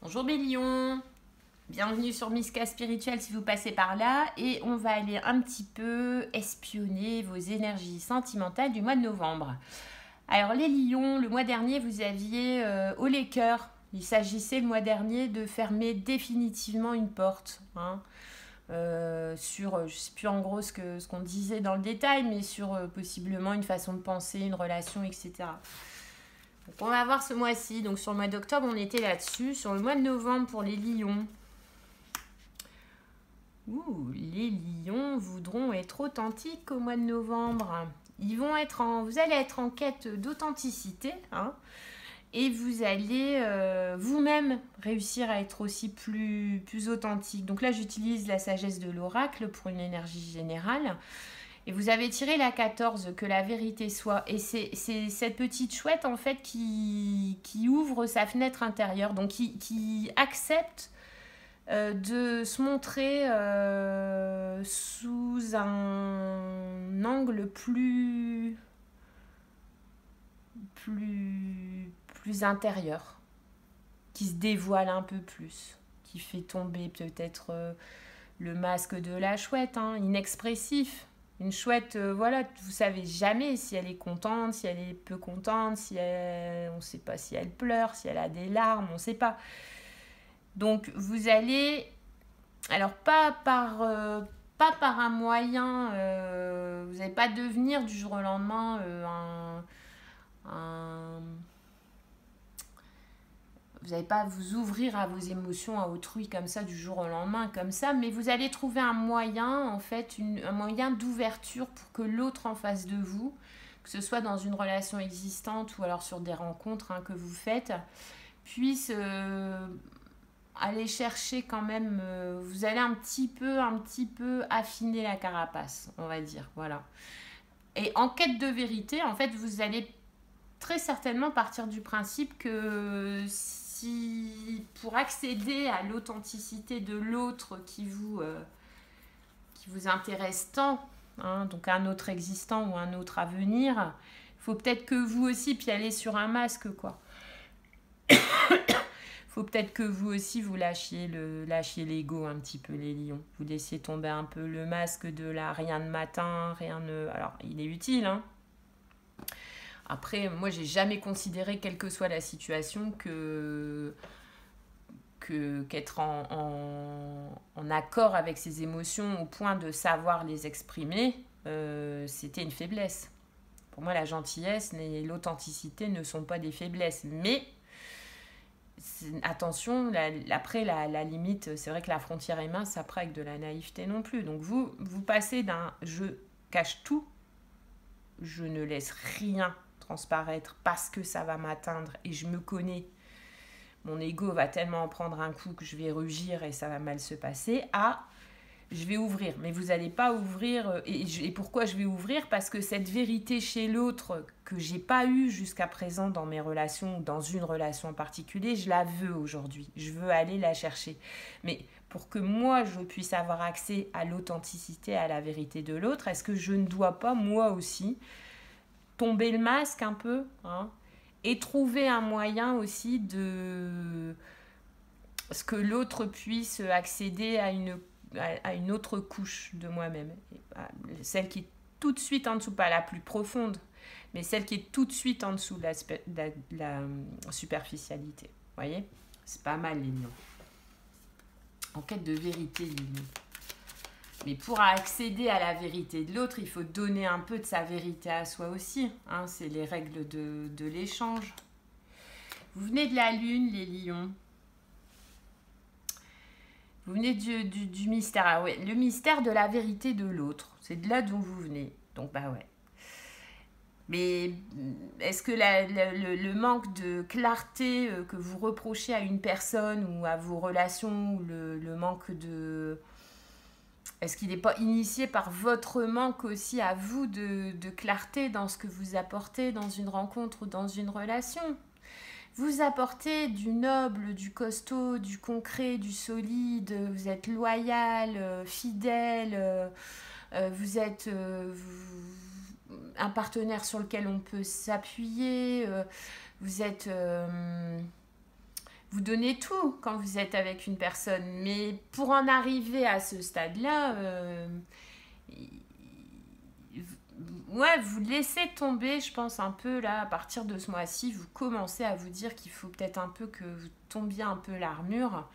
Bonjour Bélion, bienvenue sur Miska Spirituel si vous passez par là et on va aller un petit peu espionner vos énergies sentimentales du mois de novembre. Alors les lions, le mois dernier vous aviez haut les cœurs. Il s'agissait le mois dernier de fermer définitivement une porte. Sur, je ne sais plus en gros ce qu'on disait dans le détail, mais sur possiblement une façon de penser, une relation, etc. Donc on va voir ce mois-ci. Donc sur le mois d'octobre, on était là-dessus. Sur le mois de novembre, pour les lions. Les lions voudront être authentiques au mois de novembre. Vous allez être en quête d'authenticité. Et vous allez vous-même réussir à être aussi plus authentique. Donc là, j'utilise la sagesse de l'oracle pour une énergie générale. Et vous avez tiré la 14, que la vérité soit. Et c'est cette petite chouette, en fait, qui ouvre sa fenêtre intérieure. Donc, qui accepte de se montrer sous un angle plus intérieur, qui se dévoile un peu plus, qui fait tomber peut-être le masque de la chouette, inexpressif. Une chouette, voilà, vous savez jamais si elle est contente, si elle est peu contente, on ne sait pas si elle pleure, si elle a des larmes, on ne sait pas. Donc vous allez, alors pas par un moyen, vous n'allez pas devenir du jour au lendemain vous n'allez pas vous ouvrir à vos émotions, à autrui comme ça du jour au lendemain comme ça, mais vous allez trouver un moyen, en fait, un moyen d'ouverture pour que l'autre en face de vous, que ce soit dans une relation existante ou alors sur des rencontres que vous faites, puisse aller chercher quand même, vous allez un petit peu affiner la carapace, on va dire, voilà. Et en quête de vérité, en fait, vous allez très certainement partir du principe que pour accéder à l'authenticité de l'autre qui vous intéresse tant, donc un autre existant ou un autre à venir, il faut peut-être que vous aussi, puis aller sur un masque, quoi. Faut peut-être que vous aussi vous lâchiez l'ego un petit peu, les lions. Vous laissiez tomber un peu le masque de la rien de matin, alors il est utile, Après, moi, j'ai jamais considéré, quelle que soit la situation, qu'être en accord avec ses émotions au point de savoir les exprimer, c'était une faiblesse. Pour moi, la gentillesse et l'authenticité ne sont pas des faiblesses. Mais, attention, après, la limite, c'est vrai que la frontière est mince, après, avec de la naïveté non plus. Donc, vous passez d'un « je cache tout », je ne laisse rien transparaître parce que ça va m'atteindre et je me connais, mon ego va tellement en prendre un coup que je vais rugir et ça va mal se passer, je vais ouvrir. Mais vous n'allez pas ouvrir, et pourquoi je vais ouvrir? Parce que cette vérité chez l'autre que j'ai pas eue jusqu'à présent dans mes relations ou dans une relation en particulier, je la veux aujourd'hui, je veux aller la chercher. Mais pour que moi je puisse avoir accès à l'authenticité, à la vérité de l'autre, est-ce que je ne dois pas moi aussi tomber le masque un peu, et trouver un moyen aussi de ce que l'autre puisse accéder à une autre couche de moi-même, celle qui est tout de suite en dessous, pas la plus profonde, mais celle qui est tout de suite en dessous de la superficialité. Vous voyez, c'est pas mal, les lions. En quête de vérité, les lions. Mais pour accéder à la vérité de l'autre, il faut donner un peu de sa vérité à soi aussi. C'est les règles de l'échange. Vous venez de la lune, les lions. Vous venez du mystère. Ah ouais, le mystère de la vérité de l'autre. C'est de là d'où vous venez. Donc, bah ouais. Mais est-ce que le manque de clarté que vous reprochez à une personne ou à vos relations, ou le manque de... Est-ce qu'il n'est pas initié par votre manque aussi à vous de clarté dans ce que vous apportez dans une rencontre ou dans une relation? Vous apportez du noble, du costaud, du concret, du solide, vous êtes loyal, fidèle, vous êtes un partenaire sur lequel on peut s'appuyer, vous êtes vous donnez tout quand vous êtes avec une personne. Mais pour en arriver à ce stade-là, ouais, vous laissez tomber, je pense, un peu là, à partir de ce mois-ci, vous commencez à vous dire qu'il faut peut-être un peu que vous tombiez un peu l'armure.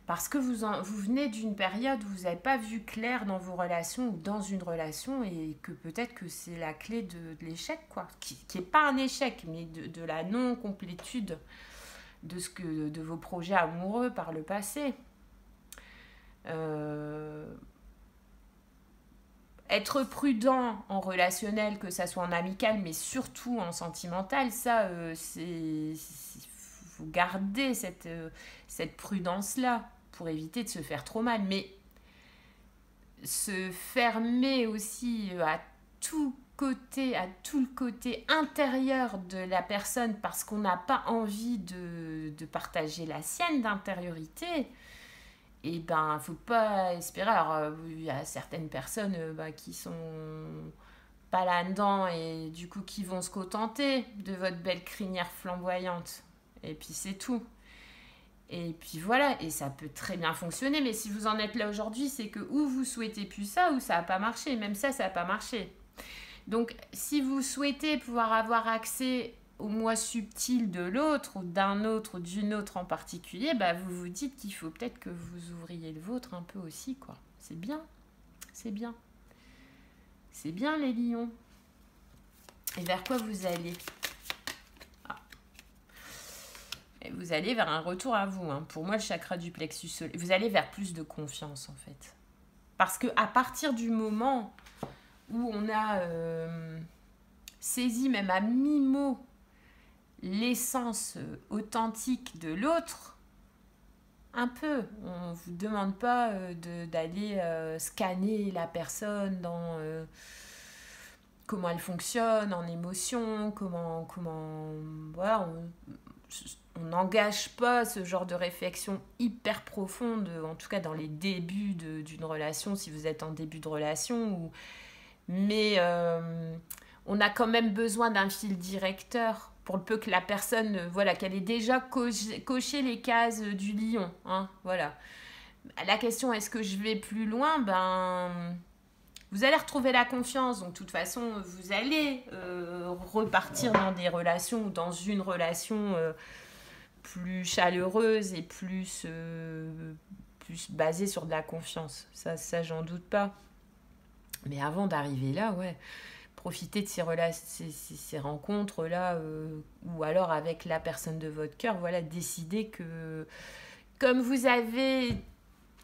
Parce que vous venez d'une période où vous n'avez pas vu clair dans vos relations ou dans une relation et que peut-être que c'est la clé de l'échec, quoi. Qui n'est pas un échec, mais de la non-complétude de vos projets amoureux par le passé. Être prudent en relationnel, que ça soit en amical, mais surtout en sentimental, ça, faut garder cette prudence-là pour éviter de se faire trop mal. Mais se fermer aussi à tout le côté intérieur de la personne parce qu'on n'a pas envie de partager la sienne d'intériorité, et ben faut pas espérer. Alors il y a certaines personnes qui sont pas là-dedans et du coup qui vont se contenter de votre belle crinière flamboyante et puis c'est tout. Et puis voilà, et ça peut très bien fonctionner, mais si vous en êtes là aujourd'hui, c'est que ou vous souhaitez plus ça, ou ça n'a pas marché. Même ça n'a pas marché. Donc, si vous souhaitez pouvoir avoir accès au moi subtil de l'autre, ou d'un autre, ou d'une autre en particulier, vous vous dites qu'il faut peut-être que vous ouvriez le vôtre un peu aussi, quoi. C'est bien, c'est bien. C'est bien, les lions. Et vers quoi vous allez ? Vous allez vers un retour à vous. Pour moi, le chakra du plexus solaire, vous allez vers plus de confiance, en fait. Parce qu'à partir du moment où on a saisi, même à mi-mot, l'essence authentique de l'autre, un peu, on ne vous demande pas d'aller scanner la personne dans comment elle fonctionne, en émotion, comment voilà, on n'engage pas ce genre de réflexion hyper profonde, en tout cas dans les débuts d'une relation, si vous êtes en début de relation. Mais on a quand même besoin d'un fil directeur pour le peu que la personne, qu'elle ait déjà coché les cases du lion. Voilà. La question, est-ce que je vais plus loin ? Vous allez retrouver la confiance, donc de toute façon, vous allez repartir dans des relations ou dans une relation plus chaleureuse et plus basée sur de la confiance. Ça j'en doute pas. Mais avant d'arriver là, profitez de ces rencontres-là, ou alors avec la personne de votre cœur, décidez que, comme vous avez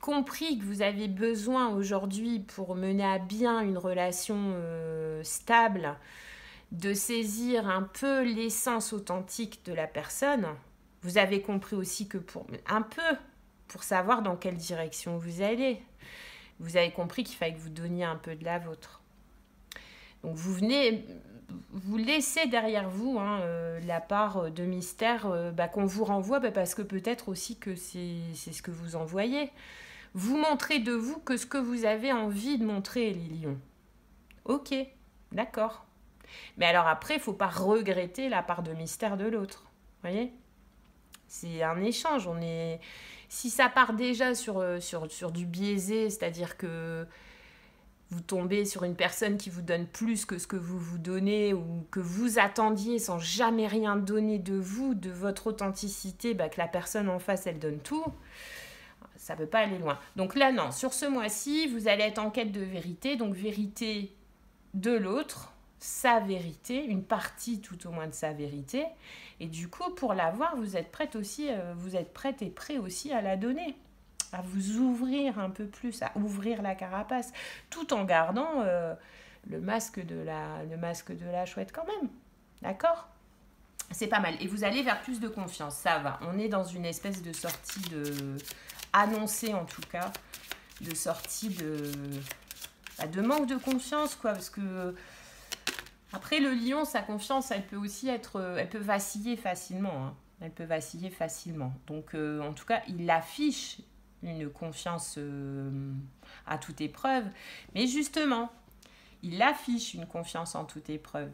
compris que vous avez besoin aujourd'hui pour mener à bien une relation stable, de saisir un peu l'essence authentique de la personne. Vous avez compris aussi que pour savoir dans quelle direction vous allez, vous avez compris qu'il fallait que vous donniez un peu de la vôtre. Donc vous laissez derrière vous la part de mystère qu'on vous renvoie, parce que peut-être aussi que c'est ce que vous envoyez. Vous montrez de vous que ce que vous avez envie de montrer, les lions. Ok, d'accord. Mais alors après, il ne faut pas regretter la part de mystère de l'autre. Vous voyez ? C'est un échange. Si ça part déjà sur du biaisé, c'est-à-dire que vous tombez sur une personne qui vous donne plus que ce que vous vous donnez, ou que vous attendiez sans jamais rien donner de vous, de votre authenticité, que la personne en face, elle donne tout, ça ne peut pas aller loin. Donc là, non, sur ce mois-ci, vous allez être en quête de vérité, donc vérité de l'autre, sa vérité, une partie tout au moins de sa vérité, et du coup, pour l'avoir, vous êtes prête aussi, vous êtes prête et prêt aussi à la donner, à vous ouvrir un peu plus, à ouvrir la carapace, tout en gardant le masque de la chouette quand même, d'accord ? C'est pas mal, et vous allez vers plus de confiance, ça va, on est dans une espèce de sortie annoncée en tout cas, de sortie de manque de confiance, quoi, parce que après le lion, sa confiance, elle peut vaciller facilement, elle peut vaciller facilement, donc en tout cas, il affiche une confiance à toute épreuve, mais justement, il affiche une confiance en toute épreuve,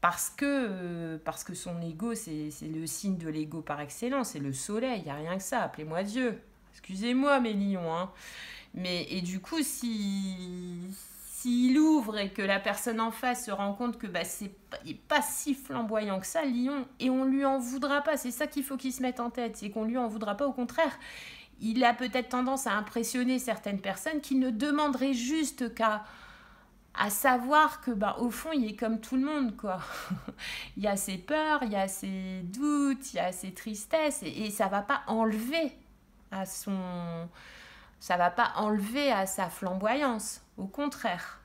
parce que son ego, c'est le signe de l'ego par excellence, c'est le soleil, il n'y a rien que ça, appelez-moi Dieu. Excusez-moi mes lions, hein. Et du coup, s'il ouvre et que la personne en face se rend compte que il n'est pas si flamboyant que ça, le lion, et on lui en voudra pas, c'est ça qu'il faut qu'il se mette en tête, c'est qu'on lui en voudra pas, au contraire. Il a peut-être tendance à impressionner certaines personnes qui ne demanderaient juste qu'à savoir que au fond il est comme tout le monde, quoi. Il y a ses peurs, il y a ses doutes, il y a ses tristesses, et ça va pas enlever à sa flamboyance, au contraire.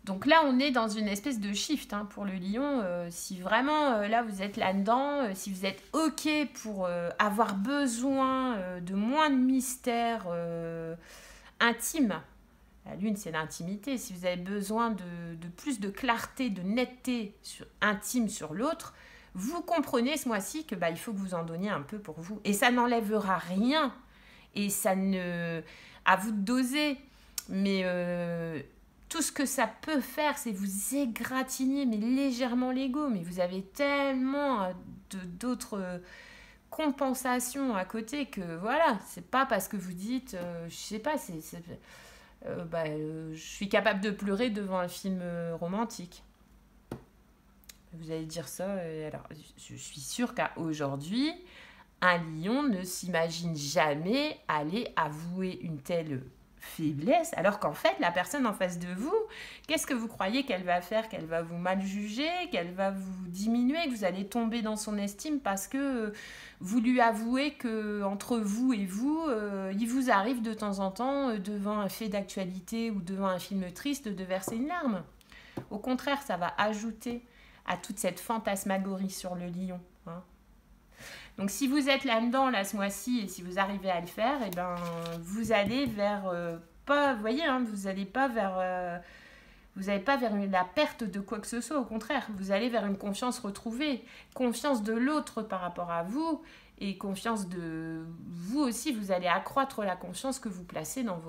Donc là, on est dans une espèce de shift, hein, pour le lion. Si vraiment, là, vous êtes là-dedans, si vous êtes OK pour avoir besoin de moins de mystère intime, la lune, c'est l'intimité. Si vous avez besoin de plus de clarté, de netteté intime sur l'autre, vous comprenez ce mois-ci que il faut que vous en donniez un peu pour vous. Et ça n'enlèvera rien. Et ça ne... À vous de doser. Mais tout ce que ça peut faire, c'est vous égratigner, mais légèrement l'ego. Mais vous avez tellement d'autres compensations à côté que voilà, c'est pas parce que vous dites, je sais pas, je suis capable de pleurer devant un film romantique. Vous allez dire ça, alors je suis sûre qu'à aujourd'hui, un lion ne s'imagine jamais aller avouer une telle faiblesse, alors qu'en fait, la personne en face de vous, qu'est-ce que vous croyez qu'elle va faire? Qu'elle va vous mal juger, qu'elle va vous diminuer, que vous allez tomber dans son estime parce que vous lui avouez que entre vous et vous, il vous arrive de temps en temps, devant un fait d'actualité ou devant un film triste, de verser une larme. Au contraire, ça va ajouter à toute cette fantasmagorie sur le lion, hein. Donc si vous êtes là-dedans, là, ce mois-ci, et si vous arrivez à le faire, vous allez vers... vous voyez, hein, vous n'allez pas vers la perte de quoi que ce soit, au contraire. Vous allez vers une confiance retrouvée, confiance de l'autre par rapport à vous, et confiance de vous aussi. Vous allez accroître la confiance que vous placez dans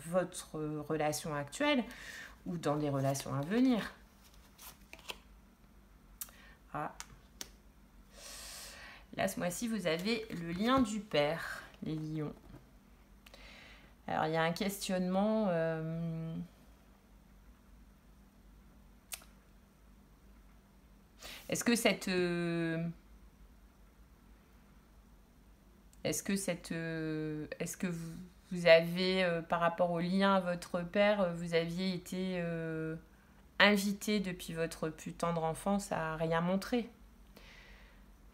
votre relation actuelle ou dans les relations à venir. Ah. Là, ce mois-ci, vous avez le lien du père, les lions. Alors, il y a un questionnement. Est-ce que vous avez, par rapport au lien à votre père, vous aviez été invité depuis votre plus tendre enfance à rien montrer?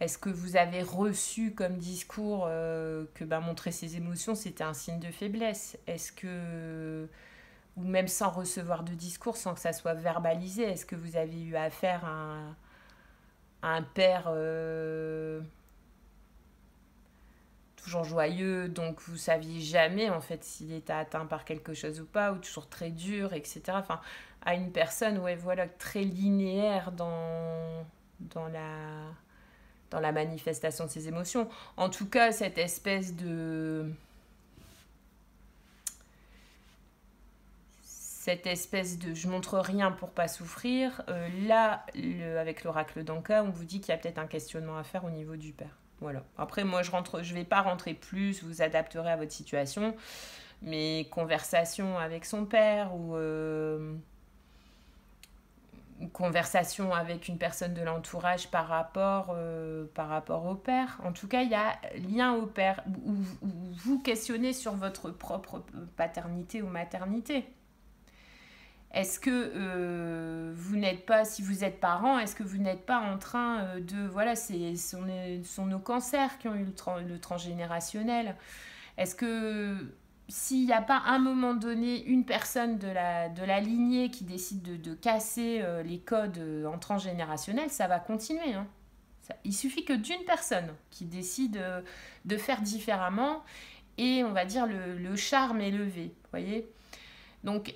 Est-ce que vous avez reçu comme discours que montrer ses émotions, c'était un signe de faiblesse? Est-ce que, ou même sans recevoir de discours, sans que ça soit verbalisé, est-ce que vous avez eu affaire à un père toujours joyeux, donc vous saviez jamais en fait s'il était atteint par quelque chose ou pas, ou toujours très dur, etc. Enfin, à une personne, ouais, voilà, très linéaire dans la manifestation de ses émotions. En tout cas, cette espèce de je montre rien pour pas souffrir, là, avec l'oracle d'Anka, on vous dit qu'il y a peut-être un questionnement à faire au niveau du père. Voilà. Après, moi, je vais pas rentrer plus, vous adapterez à votre situation, mais conversation avec son père ou conversation avec une personne de l'entourage par rapport au père. En tout cas, il y a lien au père, où vous questionnez sur votre propre paternité ou maternité. Est-ce que vous n'êtes pas, si vous êtes parent, est-ce que vous n'êtes pas en train de... Voilà, sont nos cancers qui ont eu le transgénérationnel. Est-ce que s'il n'y a pas à un moment donné une personne de la lignée qui décide de casser les codes en transgénérationnel, ça va continuer, hein. Il suffit que d'une personne qui décide de faire différemment et on va dire le charme est levé, vous voyez. Donc,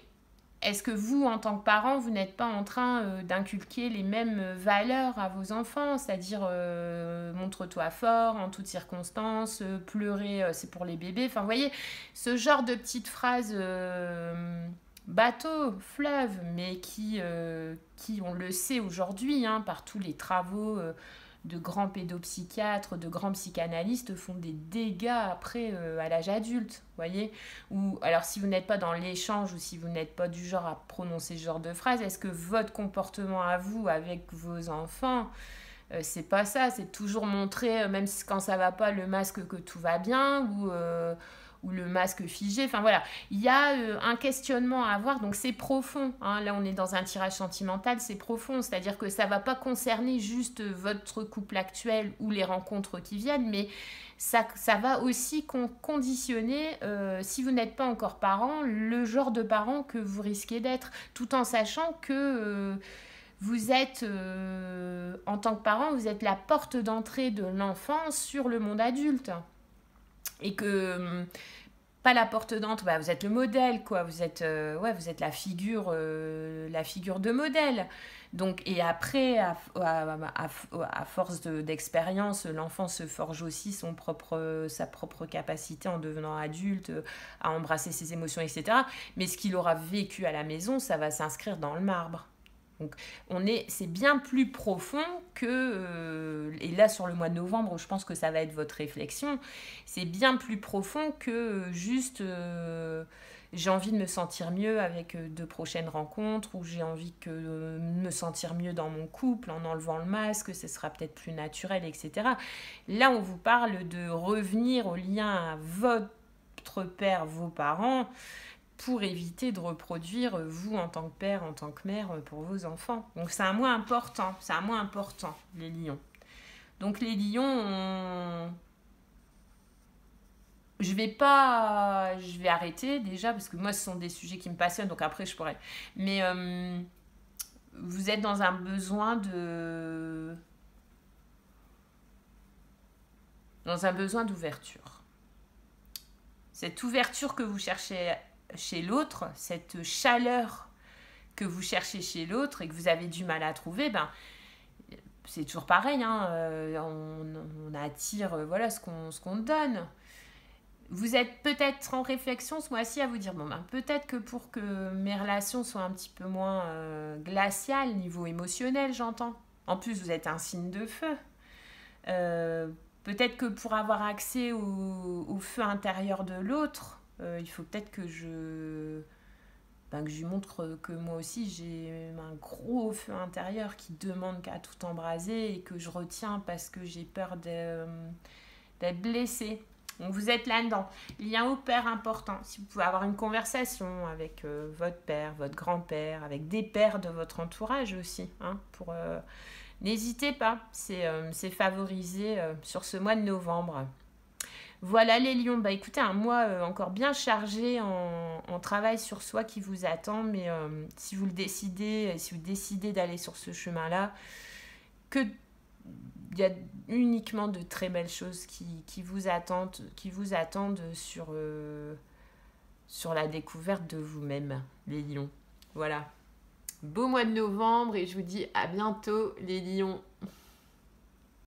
est-ce que vous, en tant que parent, vous n'êtes pas en train d'inculquer les mêmes valeurs à vos enfants, c'est-à-dire montre-toi fort en toutes circonstances, pleurer c'est pour les bébés, enfin vous voyez, ce genre de petites phrases bateau, fleuve, mais qui on le sait aujourd'hui, hein, par tous les travaux de grands pédopsychiatres, de grands psychanalystes, font des dégâts après à l'âge adulte, voyez. Ou alors si vous n'êtes pas dans l'échange ou si vous n'êtes pas du genre à prononcer ce genre de phrase, est-ce que votre comportement à vous avec vos enfants, c'est pas ça, c'est toujours montrer, même quand ça va pas, le masque que tout va bien, ou le masque figé. Enfin voilà, il y a un questionnement à avoir, donc c'est profond, hein. Là on est dans un tirage sentimental, c'est profond, c'est-à-dire que ça va pas concerner juste votre couple actuel ou les rencontres qui viennent, mais ça va aussi conditionner, si vous n'êtes pas encore parent, le genre de parent que vous risquez d'être, tout en sachant que vous êtes, en tant que parent, vous êtes la porte d'entrée de l'enfant sur le monde adulte. Et que, pas la porte d'entrée, bah, vous êtes le modèle, quoi. Vous êtes la figure de modèle. Donc, et après, à force d'expérience, l'enfant se forge aussi sa propre capacité en devenant adulte, à embrasser ses émotions, etc. Mais ce qu'il aura vécu à la maison, ça va s'inscrire dans le marbre. Donc, c'est bien plus profond que, et là sur le mois de novembre, je pense que ça va être votre réflexion, c'est bien plus profond que juste j'ai envie de me sentir mieux avec de prochaines rencontres, ou j'ai envie de me sentir mieux dans mon couple en enlevant le masque, ce sera peut-être plus naturel, etc. Là, on vous parle de revenir au lien à votre père, vos parents, pour éviter de reproduire vous en tant que père, en tant que mère pour vos enfants. Donc c'est un mois important, les lions. Donc les lions, je vais arrêter déjà, parce que moi ce sont des sujets qui me passionnent, donc après je pourrais. Mais vous êtes dans un besoin d'ouverture. Cette ouverture que vous cherchez chez l'autre, cette chaleur que vous cherchez chez l'autre et que vous avez du mal à trouver, ben, c'est toujours pareil, hein, on attire voilà, ce qu'on donne. Vous êtes peut-être en réflexion ce mois-ci à vous dire, bon, ben, peut-être que pour que mes relations soient un petit peu moins glaciales, niveau émotionnel, j'entends. En plus, vous êtes un signe de feu. Peut-être que pour avoir accès au feu intérieur de l'autre, il faut peut-être que je lui montre que moi aussi j'ai un gros feu intérieur qui demande qu'à tout embraser et que je retiens parce que j'ai peur d'être blessée. Donc vous êtes là-dedans. Lien au père important. Si vous pouvez avoir une conversation avec votre père, votre grand-père, avec des pères de votre entourage aussi, hein, n'hésitez pas, c'est favorisé sur ce mois de novembre. Voilà les lions, bah écoutez, un mois encore bien chargé en travail sur soi qui vous attend, mais si vous décidez d'aller sur ce chemin-là, il y a uniquement de très belles choses qui vous attendent sur la découverte de vous-même, les lions. Voilà. Beau mois de novembre et je vous dis à bientôt les lions.